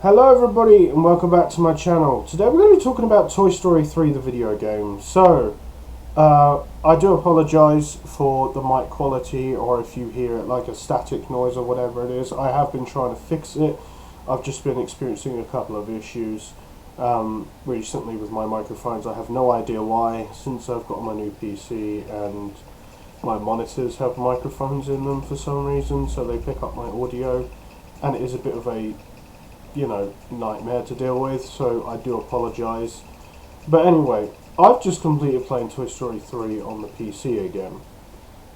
Hello everybody and welcome back to my channel. Today we're going to be talking about Toy Story 3, the video game. So, I do apologise for the mic quality, or if you hear it like a static noise or whatever it is. I have been trying to fix it. I've just been experiencing a couple of issues recently with my microphones. I have no idea why, since I've got my new PC and my monitors have microphones in them for some reason, so they pick up my audio, and it is a bit of a nightmare to deal with, so I do apologise. But anyway, I've just completed playing Toy Story 3 on the PC again.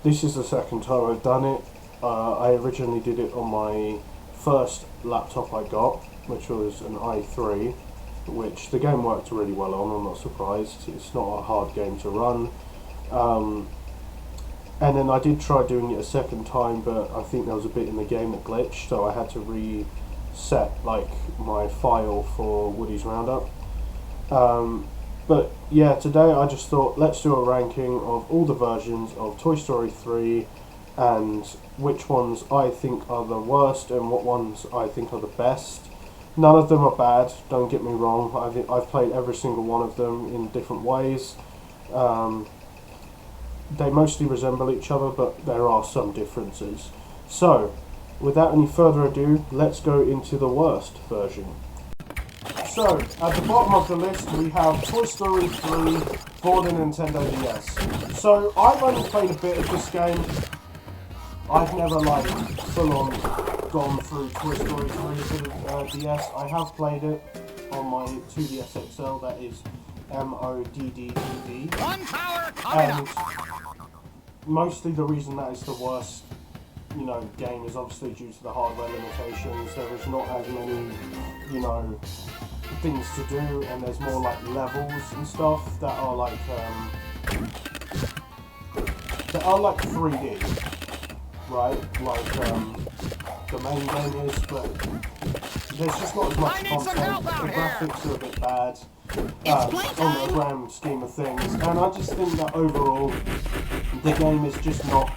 This is the second time I've done it. I originally did it on my first laptop I got, which was an i3, which the game worked really well on. I'm not surprised. It's not a hard game to run. And then I did try doing it a second time, but I think there was a bit in the game that glitched, so I had to reset my file for Woody's Roundup. But yeah, today I just thought let's do a ranking of all the versions of Toy Story 3 and which ones I think are the worst and what ones I think are the best. None of them are bad, don't get me wrong. I've played every single one of them in different ways. They mostly resemble each other, but there are some differences. So, without any further ado, let's go into the worst version. So, at the bottom of the list we have Toy Story 3 for the Nintendo DS. So, I've only played a bit of this game. I've never full on gone through Toy Story 3 for the DS. I have played it on my 2DS XL, that is MODDD. And mostly the reason that is the worst game is obviously due to the hardware limitations. There is not as many, things to do, and there's more levels and stuff that are like 3D, right? The main game is, but there's just not as much content. The graphics are a bit bad on the grand scheme of things, and I just think that overall the game is just not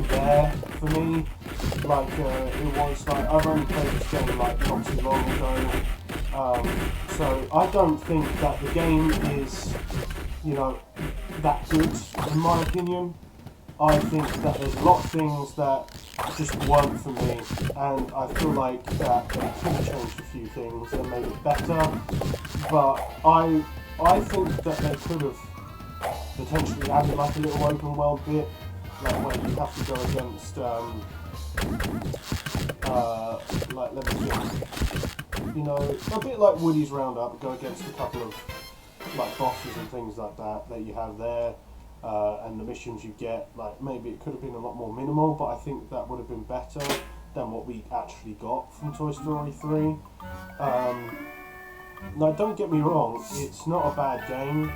there for me. It was I've only played this game not too long ago, so I don't think that the game is that good in my opinion. I think that there's a lot of things that just weren't for me, and I feel like that they could have changed a few things and made it better, but I think that they could have potentially added a little open world bit, where you have to go against let me think, a bit like Woody's Roundup, go against a couple of bosses and things like that you have there, and the missions you get, maybe it could have been a lot more minimal, but I think that would have been better than what we actually got from Toy Story 3. Now don't get me wrong, it's not a bad game.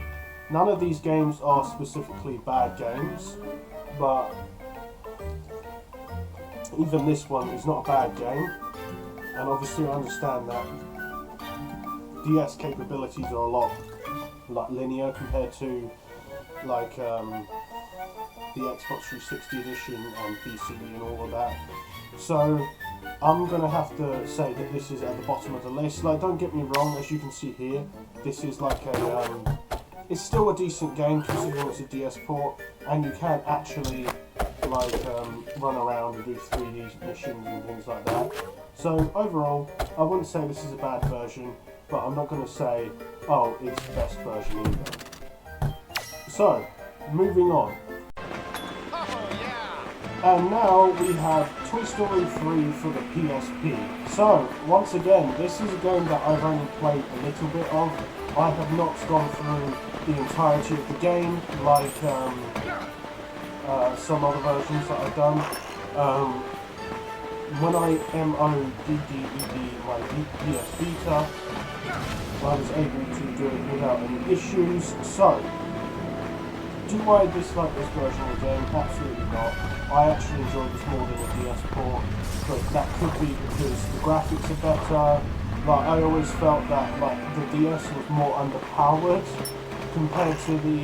None of these games are specifically bad games, but even this one is not a bad game, and obviously I understand that DS capabilities are a lot linear compared to the Xbox 360 edition and PC and all of that. So I'm going to have to say that this is at the bottom of the list. Don't get me wrong, as you can see here, this is it's still a decent game considering it's a DS port, and you can actually run around and do 3D missions and things like that. So overall, I wouldn't say this is a bad version, but I'm not going to say, oh, it's the best version either. So, moving on. And now we have Toy Story 3 for the PSP. So, once again, this is a game that I've only played a little bit of. I have not gone through the entirety of the game like some other versions that I've done. When I MODDED my PS Vita, I was able to do it without any issues. So, do I dislike this version of the game? Absolutely not. I actually enjoyed this more than the DS port, but that could be because the graphics are better. I always felt that the DS was more underpowered compared to the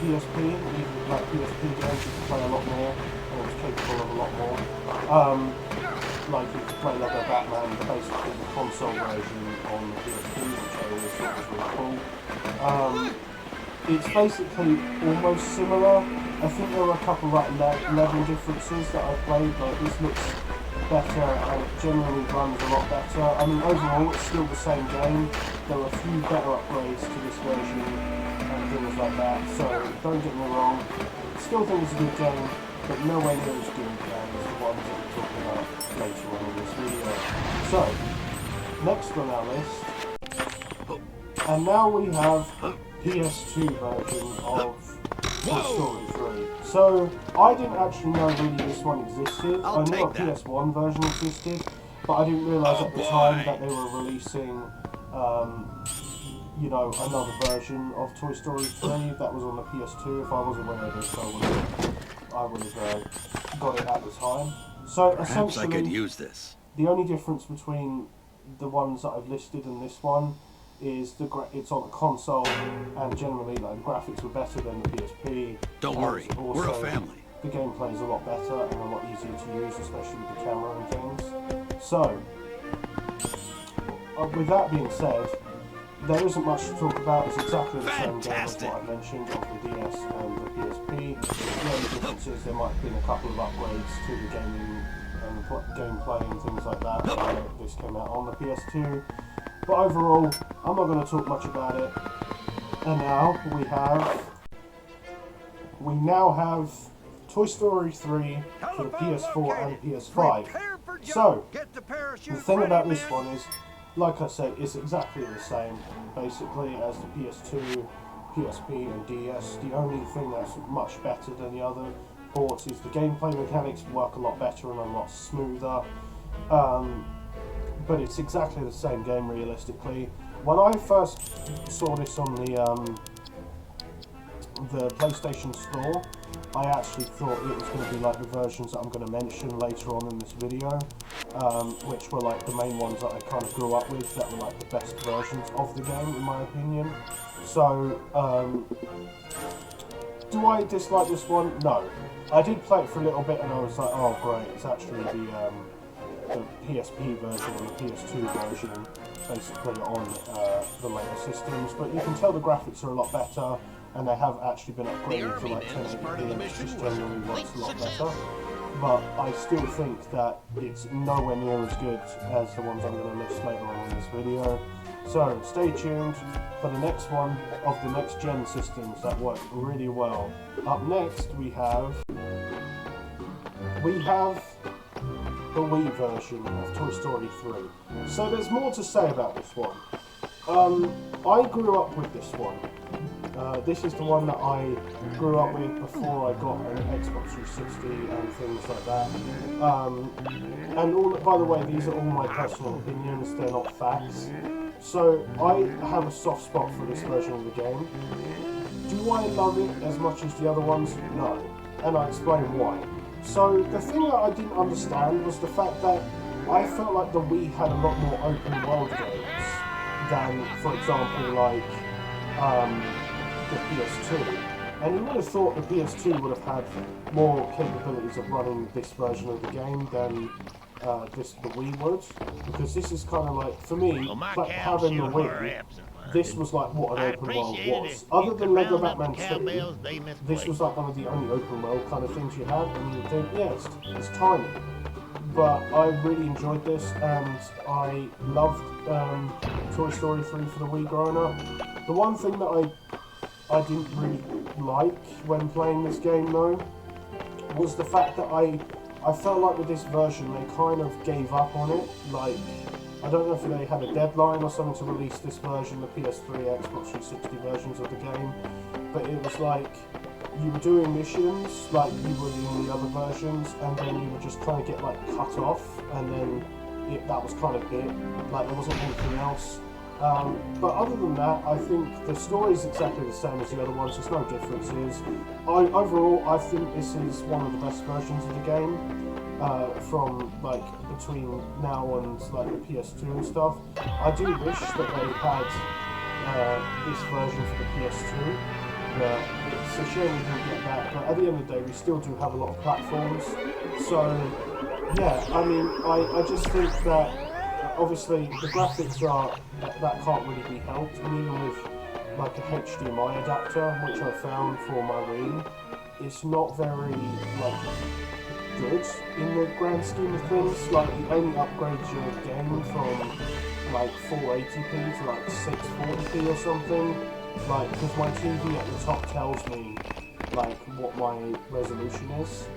PSP. Even PSP games you could play a lot more, and it was capable of a lot more. like you could play Lego Batman, basically the console version on the PSP, which I always thought was really cool. It's basically almost similar. I think there were a couple of like level differences that I played. Like this looks better and it generally runs a lot better. I mean, overall it's still the same game. There are a few better upgrades to this version and things like that. So don't get me wrong. Still think it's a good game, but nowhere near as good as the ones that we're talking about later on in this video. So next on our list, and now we have PS2 version of Toy Story 3. So, I didn't actually know really this one existed. I knew a PS1 version existed, but I didn't realise at the time that they were releasing, you know, another version of Toy Story 3 that was on the PS2. If I was aware of this, I would have got it at the time. So, Perhaps essentially, I could use this. The only difference between the ones that I've listed and this one is it's on a console, and generally like the graphics were better than the PSP. Don't worry, we're a family. The gameplay is a lot better and a lot easier to use, especially with the camera and things. So, with that being said, there isn't much to talk about. It's exactly the same game as what I mentioned of the DS and the PSP. The only difference is there might have been a couple of upgrades to the gaming and gameplay and things like that. This came out on the PS2. But overall, I'm not going to talk much about it. And now we now have Toy Story 3 for the PS4 and PS5. So, the thing about this one is, like I said, it's exactly the same, basically, as the PS2, PSP and DS. The only thing that's much better than the other ports is the gameplay mechanics work a lot better and a lot smoother. But it's exactly the same game, realistically. When I first saw this on the PlayStation Store, I actually thought it was going to be like the versions that I'm going to mention later on in this video, which were like the main ones that I kind of grew up with, that were like the best versions of the game, in my opinion. So, do I dislike this one? No. I did play it for a little bit and I was like, oh great, it's actually the PSP version and the PS2 version basically on the later systems, but you can tell the graphics are a lot better and they have actually been upgraded to like 1080p and it just generally works a lot better. But I still think that it's nowhere near as good as the ones I'm going to list later on in this video. So stay tuned for the next one of the next gen systems that work really well. Up next we have the Wii version of Toy Story 3. So there's more to say about this one. I grew up with this one. This is the one that I grew up with before I got an Xbox 360 and things like that. And all, by the way, these are all my personal opinions, they're not facts. So I have a soft spot for this version of the game. Do I love it as much as the other ones? No. And I explain why. So the thing that I didn't understand was the fact that I felt like the Wii had a lot more open world games than, for example, like the PS2. And you would have thought the PS2 would have had more capabilities of running this version of the game than the Wii would, because this is kind of like, for me, like having the Wii, this was like what an open world was. Other than Lego Batman 2, this was like one of the only open world kind of things you had, and you'd think, yeah, it's tiny. But I really enjoyed this, and I loved Toy Story 3 for the Wii growing up. The one thing that I didn't really like when playing this game, though, was the fact that I felt like with this version they kind of gave up on it. Like, I don't know if they had a deadline or something to release this version, the PS3, Xbox 360 versions of the game, but it was like you were doing missions like you would in the other versions, and then you would just kind of get like cut off, and then that was kind of it. Like, there wasn't anything else. But other than that, I think the story is exactly the same as the other ones. There's no differences. Overall, I think this is one of the best versions of the game. From like between now and like the PS2 and stuff. I do wish that they had this version for the PS2, but it's a shame we didn't get that. But at the end of the day, we still do have a lot of platforms, so yeah, I mean, I just think that obviously the graphics are that can't really be helped, and even with like a HDMI adapter, which I found for my Wii, it's not very like good in the grand scheme of things. Like it only upgrades your game from like 480p to like 640p or something. Like because my TV at the top tells me like what my resolution is.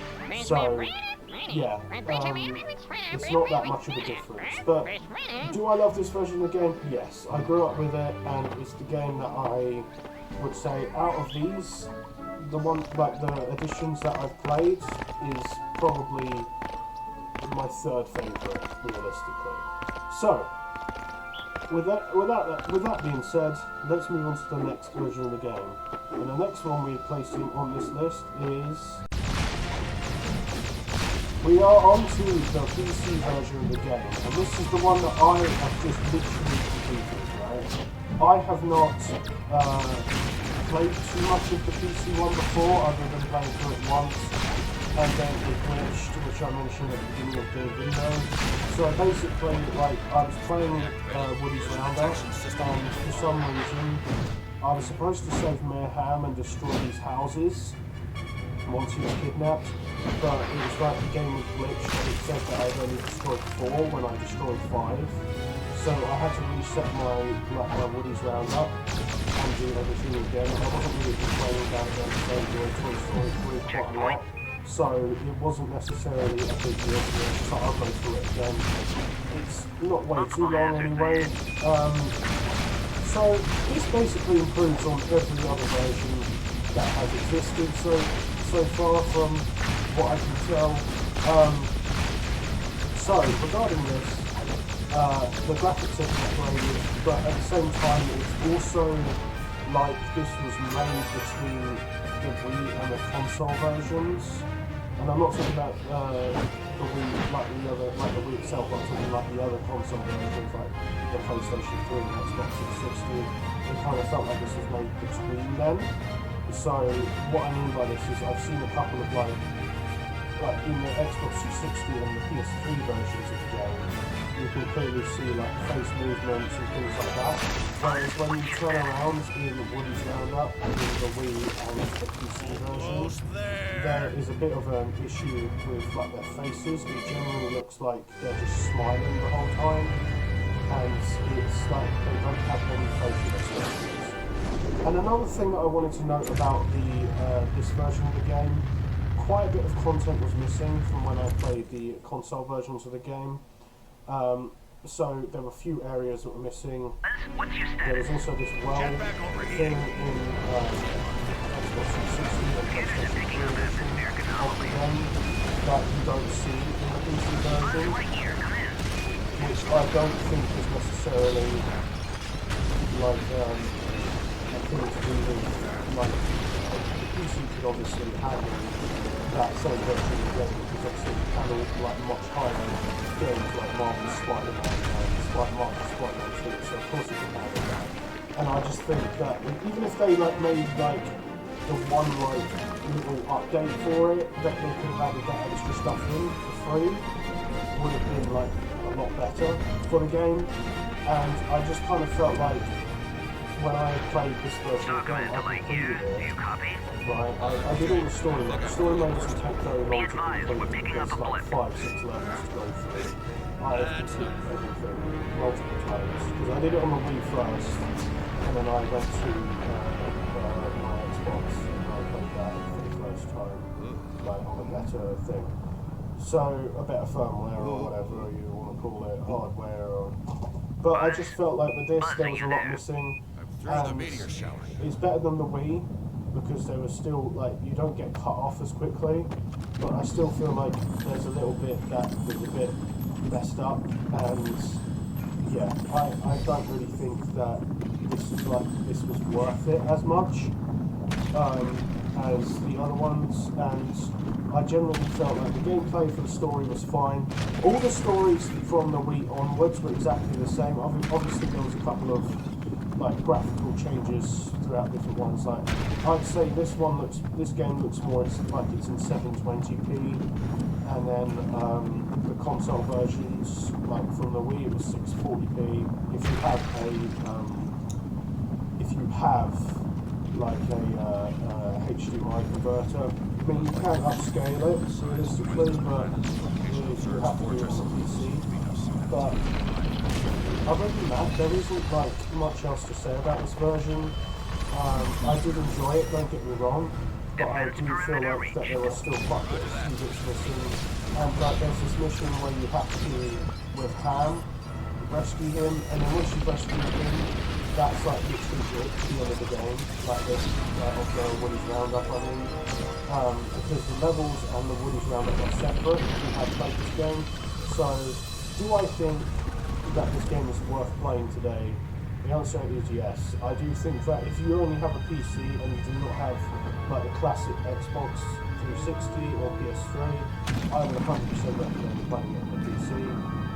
So yeah, it's not that much of a difference. But do I love this version of the game? Yes, I grew up with it, and it's the game that I would say out of these, the one like the editions that I've played is probably my third favourite, realistically. So, with that being said, let's move on to the next version of the game. And the next one we're placing on this list is we are on to the PC version of the game, and this is the one that I have just literally completed, right? I have not played too much of the PC one before, other than playing through it once, and then it glitched, which I mentioned at the beginning of the video. So basically, like, I was playing Woody's Roundup, and for some reason, I was supposed to save Mayor Ham and destroy these houses once he was kidnapped, but it was like the game was glitched, and it said that I'd only destroyed 4 when I destroyed 5. So I had to reset my Woody's Roundup and do everything again. I wasn't really complaining about it because I enjoyed Toy Story 3 quite a lot, so it wasn't necessarily a big deal for me, so I'll go through it again. It's not way too long anyway. So this basically improves on every other version that has existed so far from what I can tell. So regarding this, the graphics have been upgraded, but at the same time it's also like this was made between the Wii and the console versions. And I'm not talking about the Wii like the Wii itself, I'm talking like the other console versions like the PlayStation 3 and Xbox 360. It kind of felt like this was made between them. So what I mean by this is I've seen a couple of like in the Xbox 360 and the PS3 versions of the game, you can clearly see like face movements and things like that. Whereas when you turn around in Woody's Roundup in the Wii and the PC version, there is a bit of an issue with like their faces. It generally looks like they're just smiling the whole time, and it's like they don't have any facial expressions. And another thing that I wanted to note about this version of the game, quite a bit of content was missing from when I played the console versions of the game. So there were a few areas that were missing. There was also this well thing in Xbox 360 and PlayStation 3 of the game that you don't see in the PC version, which I don't think is necessarily like to do with, like, the PC could obviously handle that same version of the game because obviously it can handle like much higher games like Marvel's Spider-Man and Marvel's Spider-Man 2, so of course it can handle that. And I just think that even if they like made like the one like little update for it, that they could have added that extra stuff in for free, would have been like a lot better for the game. And I just kind of felt like when I played this version of the game, I completed it. Right, I did all the story mode. The story mode doesn't take very long to complete. There's like 5-6 levels to go through. I have completed everything multiple times because I did it on the Wii first, and then I went to my Xbox and I played that for the first time, like on a better thing. So a better firmware or whatever you want to call it, hardware. But I just felt like with this there was a lot missing. And it's better than the Wii because there was still like you don't get cut off as quickly, but I still feel like there's a little bit that was a bit messed up, and yeah, I don't really think that this was worth it as much as the other ones, and I generally felt like the gameplay for the story was fine. All the stories from the Wii onwards were exactly the same. Obviously there was a couple of like graphical changes throughout different ones. Like I'd say this game looks more like it's in 720p, and then the console versions, like from the Wii, it was 640p. If you have like a HDMI converter, I mean you can upscale it realistically, but you have to do it on the PC. But other than that, there isn't like much else to say about this version. I did enjoy it, don't get me wrong, but I do feel like that there are still quite a few bits missing. And like there's this mission where you have to, with Ham, rescue him, and then once you've rescued him, that's like literally the end of the game, like this, of the Woody's Roundup, I mean. Because the levels and the Woody's Roundup are separate if you have played this game. So, do I think that this game is worth playing today? The answer is yes. I do think that if you only have a PC and you do not have like the classic Xbox 360 or PS3, I would 100% recommend playing it on the PC.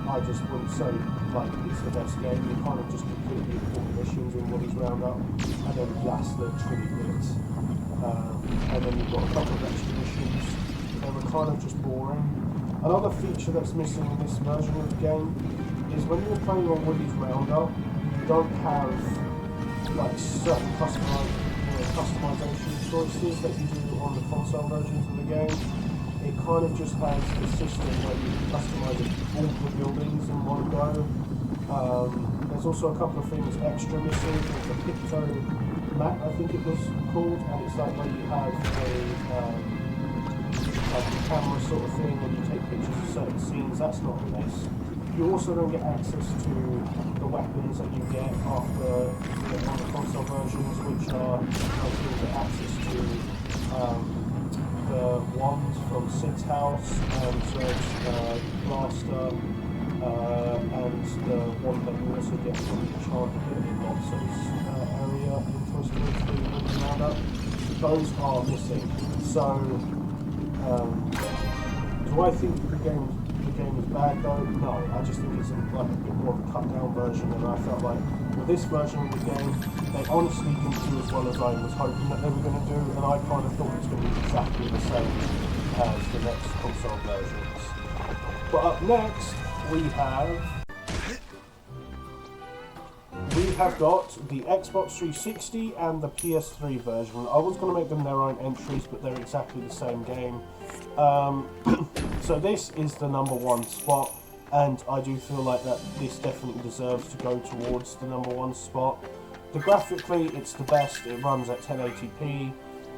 I just wouldn't say like it's the best game. You kind of just complete the important missions in Woody's Roundup, and then last literally bits. And then you've got a couple of extra missions. They were kind of just boring. Another feature that's missing in this version of the game is when you're playing on Woody's Roundup, you don't have like certain customization choices that you do on the console versions of the game. It kind of just has the system where you can customize all the buildings in one go. There's also a couple of things extra missing. There's a Picto map, I think it was called, and it's like where you have like a camera sort of thing and you take pictures of certain scenes. That's not nice. You also don't get access to the weapons that you get after on the console versions, which are like you'll get access to the wand from Sid's house and Zerg's blaster, and the one that you also get from Enchanted in Lotso's area in Toy Story 3 Woody's Roundup. Those are missing. So, do I think the game is bad though? No, I just think it's like a bit more of a cut down version, and I felt like with this version of the game, they honestly didn't do as well as I was hoping that they were going to do, and I kind of thought it was going to be exactly the same as the next console versions. But up next, we have got the Xbox 360 and the PS3 version. I was going to make them their own entries, but they're exactly the same game. So this is the number one spot, and I do feel like that this definitely deserves to go towards the number one spot. Graphically, it's the best. It runs at 1080p,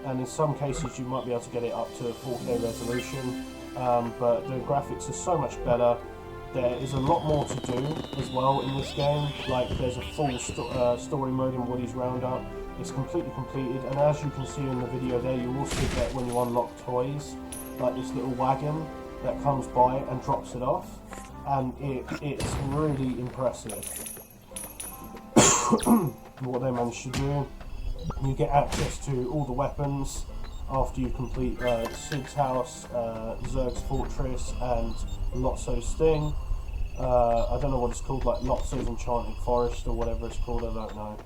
and in some cases you might be able to get it up to 4K resolution, but the graphics are so much better. There is a lot more to do as well in this game. Like there's a full story mode in Woody's Roundup. It's completely completed, and as you can see in the video there, you also get when you unlock toys, like this little wagon that comes by and drops it off, and it's really impressive what they managed to do. You get access to all the weapons after you complete Sid's house, Zerg's fortress, and Lotso's thing. I don't know what it's called, like Lotso's Enchanted Forest or whatever it's called, I don't know.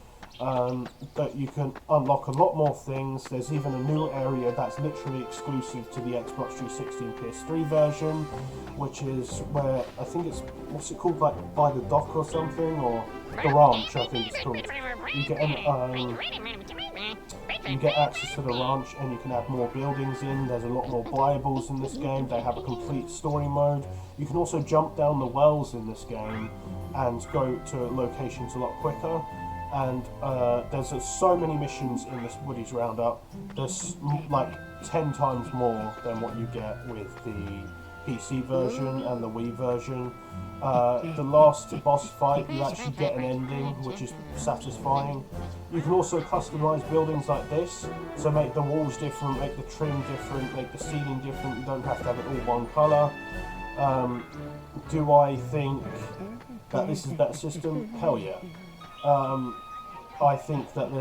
But you can unlock a lot more things. There's even a new area that's literally exclusive to the Xbox 360 and PS3 version, which is where, I think it's, what's it called, like by the dock or something, or the ranch I think it's called. You get access to the ranch and you can add more buildings in. There's a lot more buyables in this game. They have a complete story mode. You can also jump down the wells in this game and go to locations a lot quicker. And there's so many missions in this Woody's Roundup. There's like 10 times more than what you get with the PC version and the Wii version. The last boss fight, you actually get an ending, which is satisfying. You can also customize buildings like this, so make the walls different, make the trim different, make the ceiling different. You don't have to have it all one color. Do I think that this is a better system? Hell yeah. I think that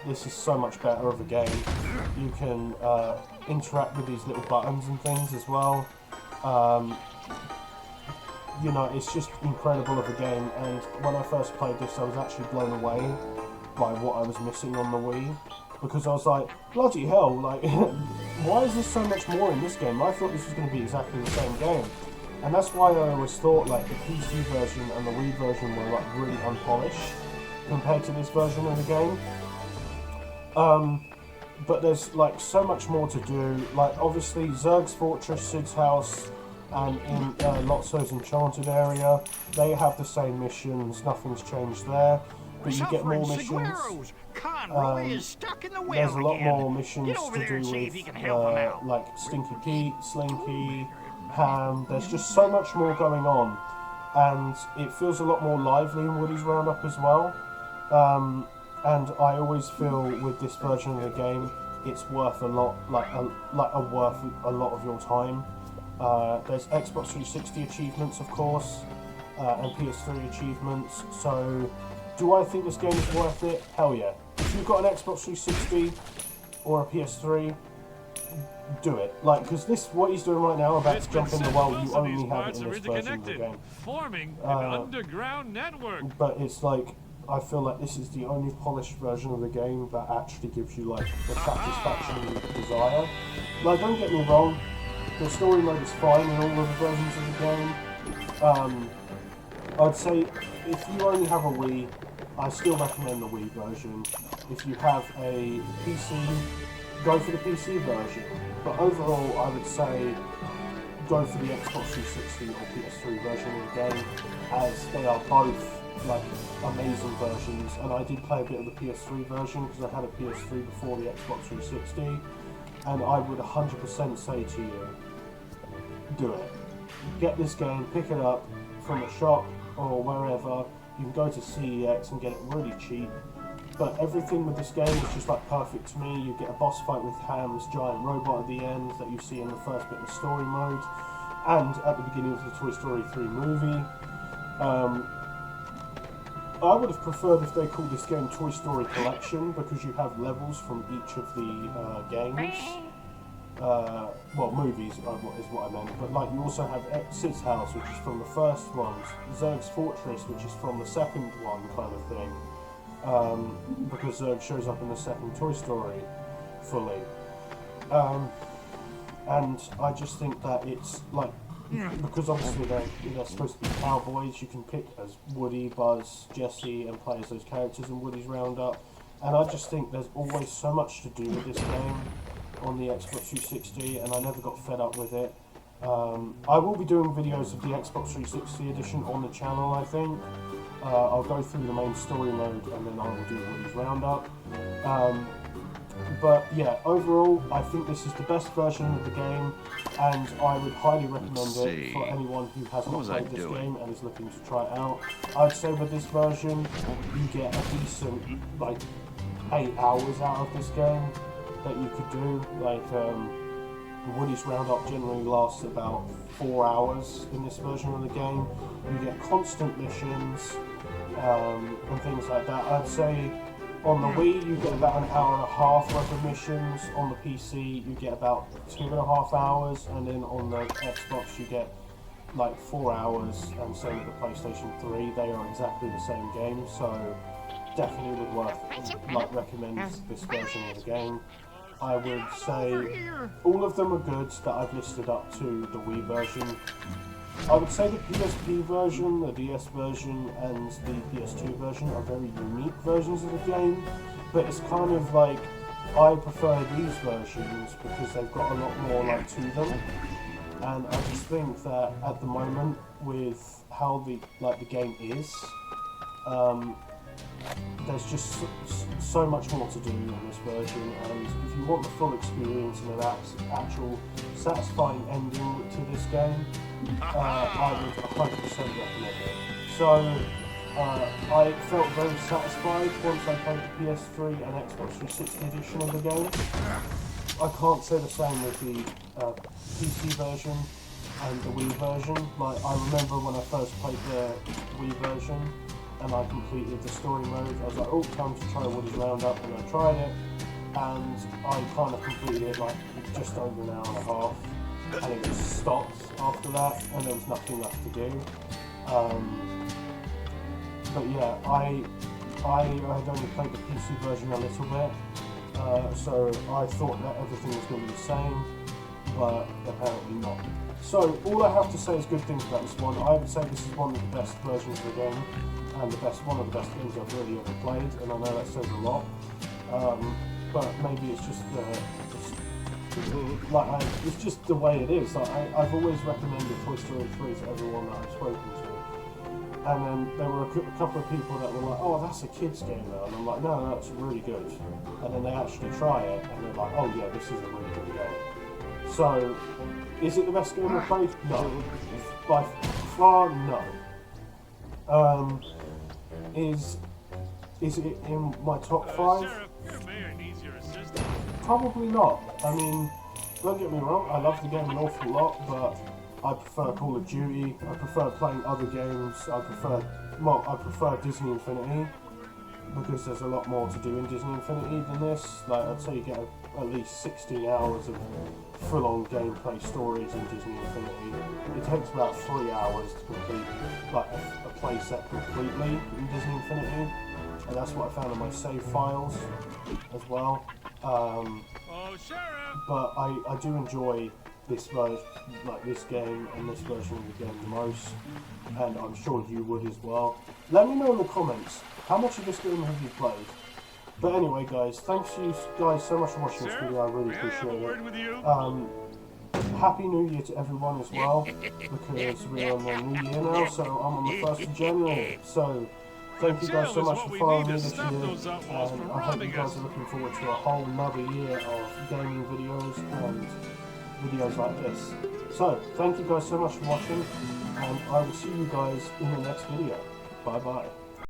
this is so much better of a game. You can interact with these little buttons and things as well. you know, it's just incredible of a game. And when I first played this, I was actually blown away by what I was missing on the Wii, because I was like, bloody hell, like, why is there so much more in this game? I thought this was going to be exactly the same game. And that's why I always thought, like, the PC version and the Wii version were, like, really unpolished compared to this version of the game. But there's, like, so much more to do. Like, obviously, Zurg's Fortress, Cid's house, and in Lotso's Enchanted area, they have the same missions. Nothing's changed there. But you get more missions. There's a lot more missions to do with, like, Stinky Pete, Slinky, Ham. There's just so much more going on. And it feels a lot more lively in Woody's Roundup as well. And I always feel with this version of the game, it's worth a lot, worth a lot of your time. There's Xbox 360 achievements, of course, and PS3 achievements. So, do I think this game is worth it? Hell yeah! If you've got an Xbox 360 or a PS3, do it. Like, because this, what he's doing right now, about to jump in the well, you only have it in this version of the game. Forming an underground network. But it's like, I feel like this is the only polished version of the game that actually gives you, like, the satisfaction you desire. Like, don't get me wrong, the story mode is fine in all of the versions of the game. I'd say if you only have a Wii, I still recommend the Wii version. If you have a PC, go for the PC version. But overall, I would say go for the Xbox 360 or PS3 version of the game, as they are both, like, amazing versions. And I did play a bit of the PS3 version because I had a PS3 before the Xbox 360, and I would 100% say to you, do it. Get this game, pick it up from a shop or wherever. You can go to CEX and get it really cheap. But everything with this game is just, like, perfect to me. You get a boss fight with Ham's giant robot at the end that you see in the first bit of the story mode, and at the beginning of the Toy Story 3 movie. I would have preferred if they called this game Toy Story Collection, because you have levels from each of the games. Well, movies is what I meant, but, like, you also have Cid's house, which is from the first one, Zurg's Fortress, which is from the second one, kind of thing, because Zurg shows up in the second Toy Story fully. And I just think that it's, like, because obviously they're supposed to be cowboys, you can pick as Woody, Buzz, Jesse, and play as those characters in Woody's Roundup. And I just think there's always so much to do with this game on the Xbox 360, and I never got fed up with it. I will be doing videos of the Xbox 360 edition on the channel, I think. I'll go through the main story mode, and then I will do Woody's Roundup. But yeah, overall, I think this is the best version of the game, and I would highly recommend it for anyone who hasn't played this game and is looking to try it out. I'd say with this version, you get a decent, like, 8 hours out of this game that you could do. Like, Woody's Roundup generally lasts about 4 hours in this version of the game. You get constant missions, and things like that. I'd say on the Wii, you get about an hour and a half worth of missions. On the PC, you get about 2.5 hours, and then on the Xbox, you get like 4 hours. And same with the PlayStation 3, they are exactly the same game. So definitely would recommend this version of the game. I would say all of them are good that I've listed up to the Wii version. I would say the PSP version, the DS version, and the PS2 version are very unique versions of the game, but it's kind of like, I prefer these versions because they've got a lot more, like, to them, and I just think that at the moment, with how the game is, there's just so much more to do in this version, and if you want the full experience and an actual satisfying ending to this game, I would 100% recommend it. So, I felt very satisfied once I played the PS3 and Xbox 360 edition of the game. I can't say the same with the PC version and the Wii version. Like, I remember when I first played the Wii version and I completed the story mode, I was like, oh, time to try Woody's Roundup, and I tried it, and I kind of completed it like just over an hour and a half, and it just stopped after that, and there was nothing left to do. But yeah, I had only played the PC version a little bit, so I thought that everything was going to be the same, but apparently not. So all I have to say is good things about this one. I would say this is one of the best versions of the game, and one of the best games I've really ever played, and I know that says a lot. But maybe it's just it's just the way it is. Like I've always recommended Toy Story 3 to everyone that I've spoken to, and then there were a couple of people that were like, "Oh, that's a kids game now," and I'm like, "No, that's really good." And then they actually try it, and they're like, "Oh yeah, this is a really good game." So, is it the best game I've played? No, by far no. Is it in my top 5? Sheriff, your mayor needs your assistance. Probably not. I mean, don't get me wrong, I love the game an awful lot, but I prefer Call of Duty, I prefer playing other games, I prefer Disney Infinity, because there's a lot more to do in Disney Infinity than this. Like, I'd say you get at least 16 hours of full-on gameplay stories in Disney Infinity. It takes about 3 hours to complete like a playset completely in Disney Infinity, and that's what I found in my save files as well. Oh, Sheriff! But I do enjoy this this game and this version of the game the most, and I'm sure you would as well. Let me know in the comments, how much of this game have you played? But anyway guys, thanks you guys so much for watching this video, I really appreciate it. Happy New Year to everyone as well, because we're on the new year now, so I'm on the 1st of January, so thank you guys so much for following me this year, and I hope you guys are looking forward to a whole nother year of gaming videos and videos like this. So, thank you guys so much for watching, and I will see you guys in the next video. Bye bye.